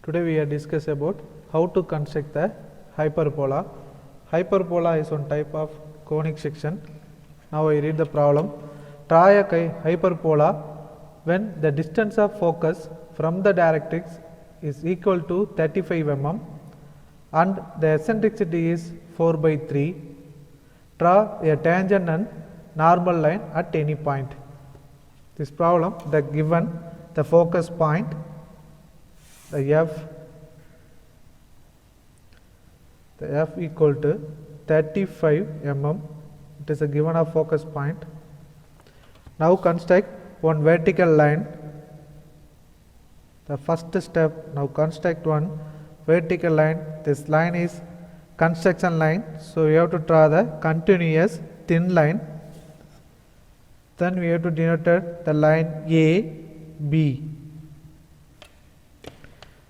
Today we are discuss about how to construct the hyperbola. Hyperbola is one type of conic section. Now I read the problem. Draw a hyperbola when the distance of focus from the directrix is equal to 35 mm and the eccentricity is 4 by 3. Draw a tangent and normal line at any point. This problem, the given the focus point, the f equal to 35 mm. It is a given of focus point. Now construct one vertical line. The first step, now construct one vertical line. This line is construction line, so we have to draw the continuous thin line. Then we have to denote the line A, B.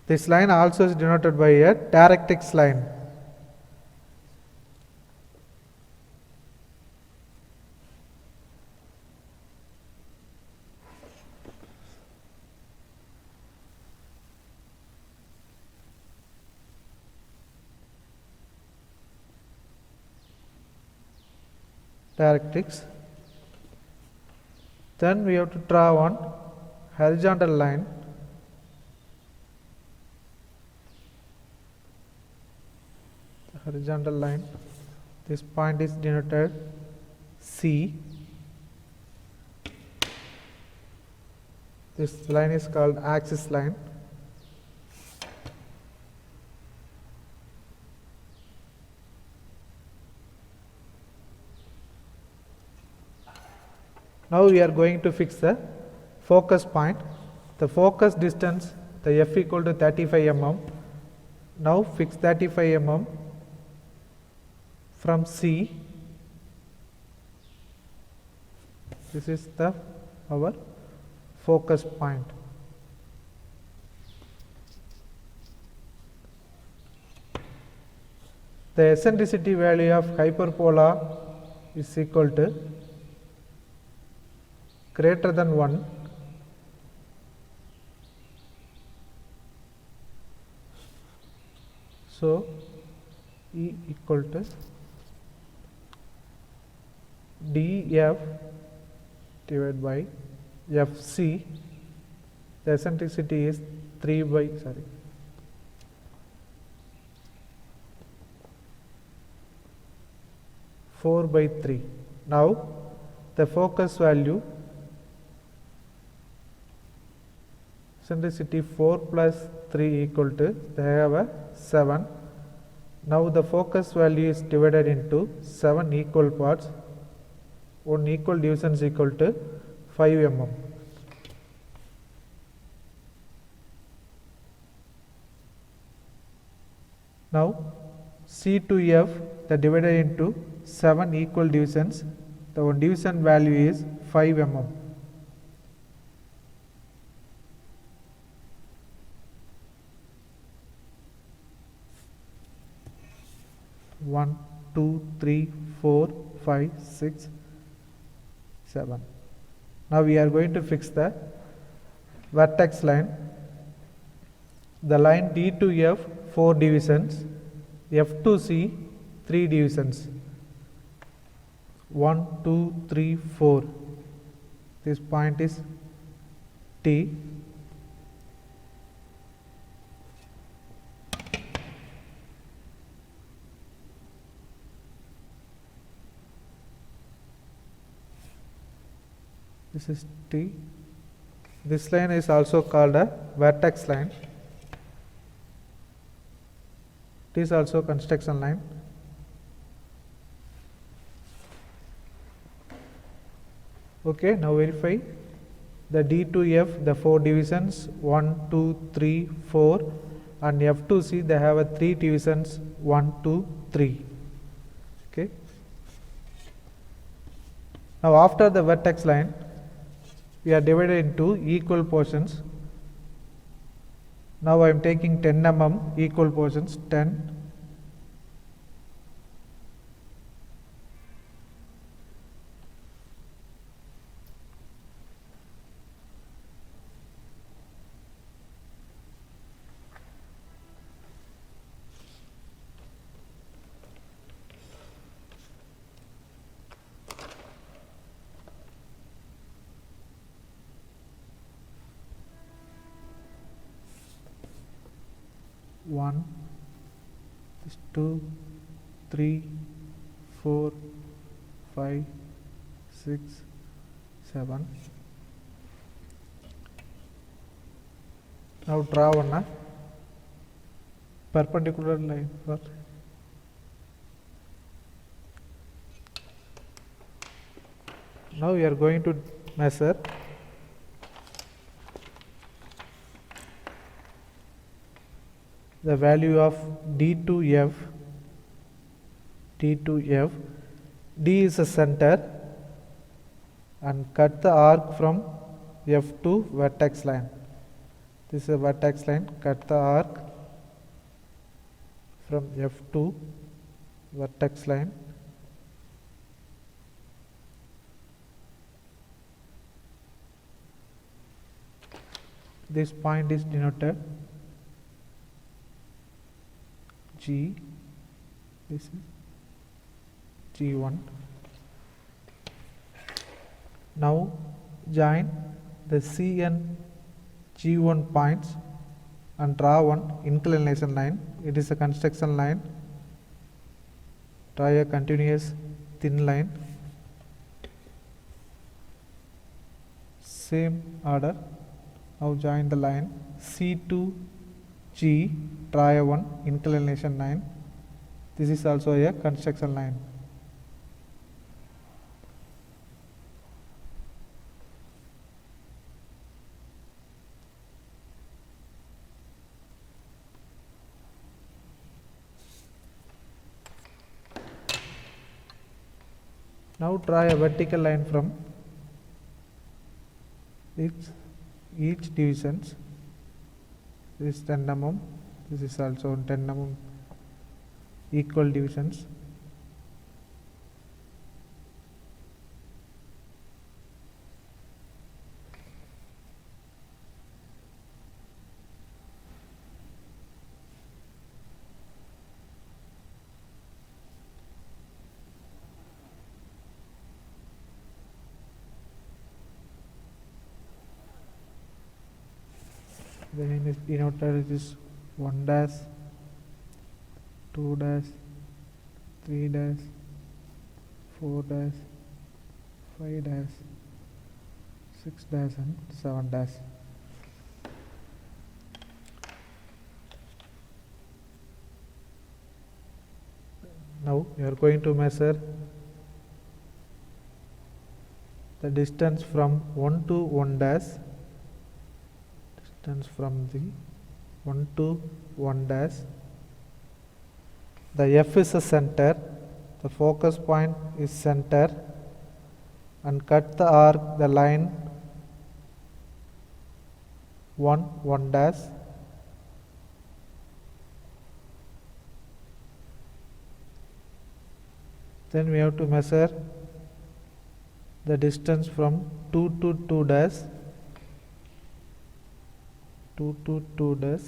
This line also is denoted by a directrix line. Directrix. Then we have to draw one horizontal line. Horizontal line. This point is denoted C. This line is called axis line. Now we are going to fix the focus point. The focus distance, the f equal to 35 mm. Now fix 35 mm from C. This is our focus point. The eccentricity value of hyperbola is equal to greater than 1 . So E equal to df divided by fc. The eccentricity is 4 by 3. Now the focus value, eccentricity 4 plus 3 equal to, they have a 7. Now the focus value is divided into 7 equal parts. One equal division is equal to 5 mm. Now C to F, the divided into 7 equal divisions. The one division value is 5 mm. One, 2, 3, 4, 5, 6, 7. Now we are going to fix the vertex line. The line D to F 4 divisions, F to C 3 divisions. 1, 2, 3, 4. This point is T. This is T. This line is also called a vertex line. It is also construction line. Okay, now verify the D to F, the 4 divisions, 1, 2, 3, 4, and F to C, they have a 3 divisions, 1, 2, 3. Okay. Now after the vertex line, we are divided into equal portions. Now I am taking 10 mm equal portions, 10, 1, this 2, 3, 4, 5, 6, 7. Now draw one perpendicular line for now we are going to measure the value of D to F. D to F. D is a center and cut the arc from F to vertex line. This is a vertex line. Cut the arc from F to vertex line. This point is denoted G. This is G1. Now join the C and G1 points and draw one inclination line. It is a construction line. Draw a continuous thin line. Same order. Now join the line C to G, draw a one inclination line. This is also a construction line. Now draw a vertical line from each divisions. This is 10 mm, this is also 10 mm equal divisions. Then is denoted is 1 dash, 2 dash, 3 dash, 4 dash, 5 dash, 6 dash and 7 dash. Now we are going to measure the distance from 1 to 1 dash. Distance from the 1 to 1 dash. The F is a center, the focus point is center, and cut the arc, the line 1 dash. Then we have to measure the distance from 2 to 2 dash. 2 to 2 dash.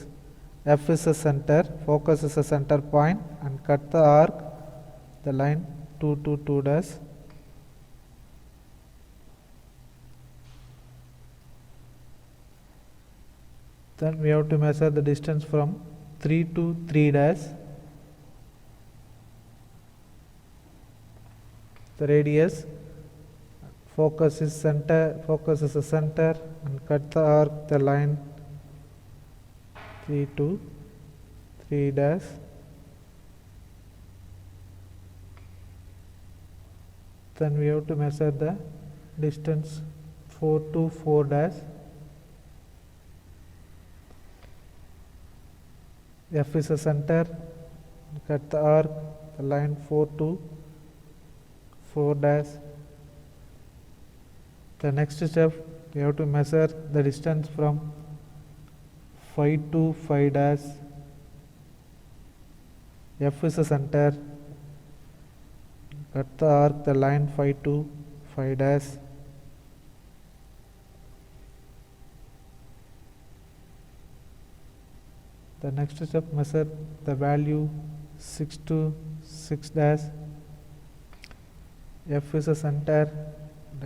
F is a center, focus is a center point, and cut the arc, the line 2 to 2 dash. Then we have to measure the distance from 3 to 3 dash. The radius, focus is a center, and cut the arc, the line 3 to 3 dash. Then we have to measure the distance 4 to 4 dash. F is a center, cut the arc, the line 4 to 4 dash. The next step, we have to measure the distance from 5 to 5 dash. F is a center, cut the arc, the line 5 to 5 dash. The next step, measure the value 6 to 6 dash. F is a center,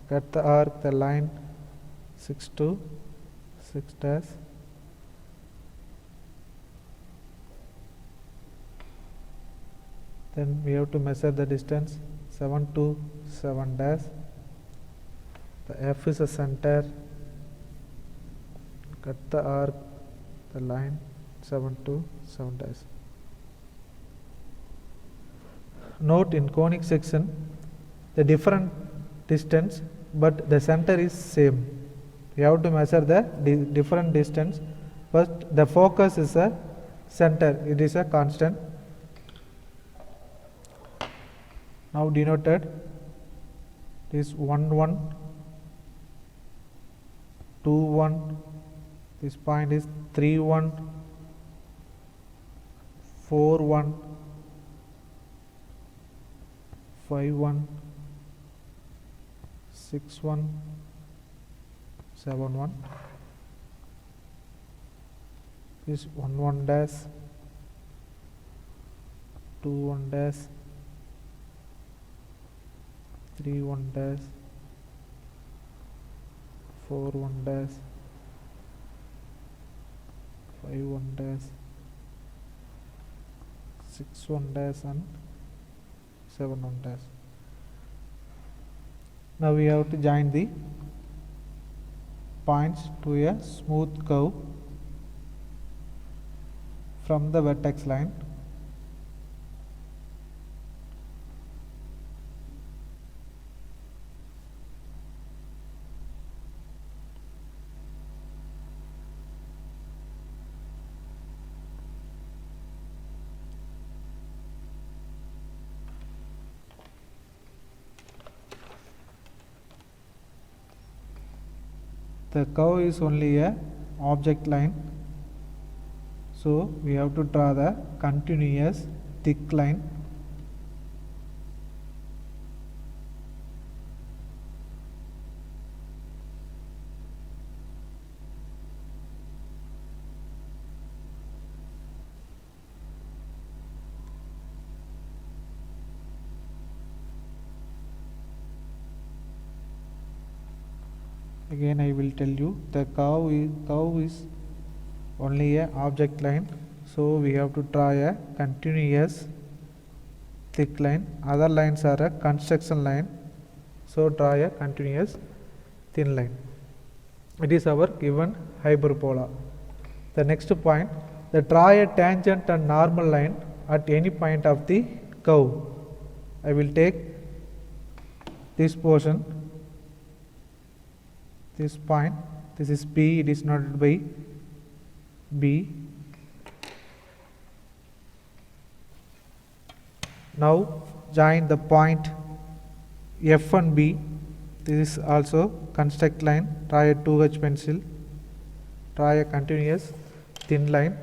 cut the arc, the line 6 to 6 dash. Then we have to measure the distance 7 to 7 dash. The F is a center. Cut the arc, the line 7 to 7 dash. Note in conic section the different distance but the center is same. We have to measure the different distance. First the focus is a center, it is a constant. Now denoted this 1 1 2 1, this point is 3 1 4 1 5 1 6 1 7 1, this 1 1 dash 2 1 dash 3 1 dash 4 1 dash 5 1 dash 6 1 dash and 7 1 dash. Now we have to join the points to a smooth curve from the vertex line. The curve is only a object line, so we have to draw the continuous thick line. Again I will tell you, the curve is only a object line, so we have to draw a continuous thick line. Other lines are a construction line, so draw a continuous thin line. It is our given hyperbola. The next point, the draw a tangent and normal line at any point of the curve. I will take this portion, this point, this is P, it is noted by B. Now join the point F and B. This is also construct line. Draw a 2H pencil. Draw a continuous thin line.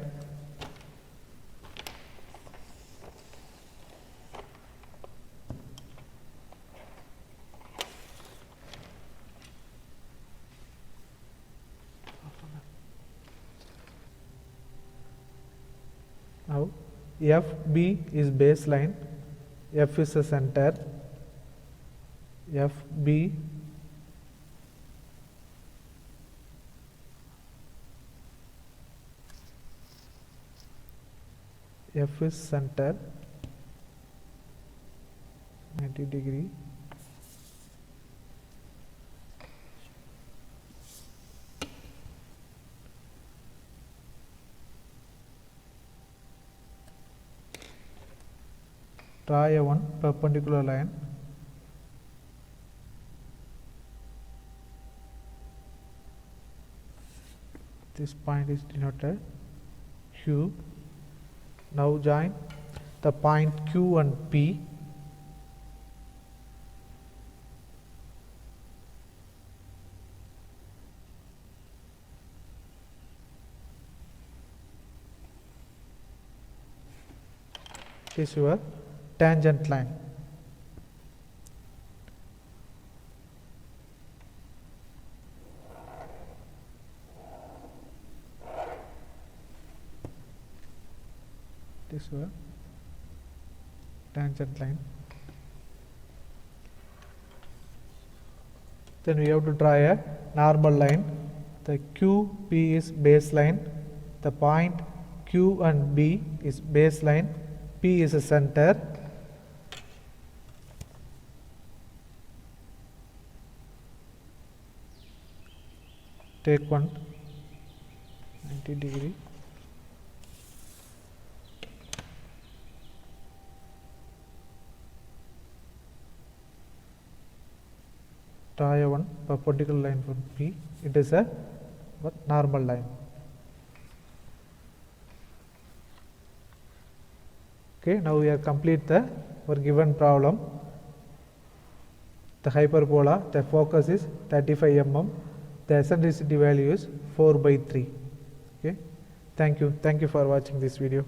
Now FB is baseline, F is a center, FB F is center, 90 degree. Draw a one perpendicular line. This point is denoted Q. Now join the point Q and P. This is your tangent line. This is your tangent line. Then we have to draw a normal line. The QP is baseline. The point Q and B is baseline. P is a center. take one 90 degree, draw a one perpendicular line from P. It is a normal line. Okay, now we have complete our given problem. The hyperbola, the focus is 35 mm, the eccentricity value is 4/3. Okay, thank you for watching this video.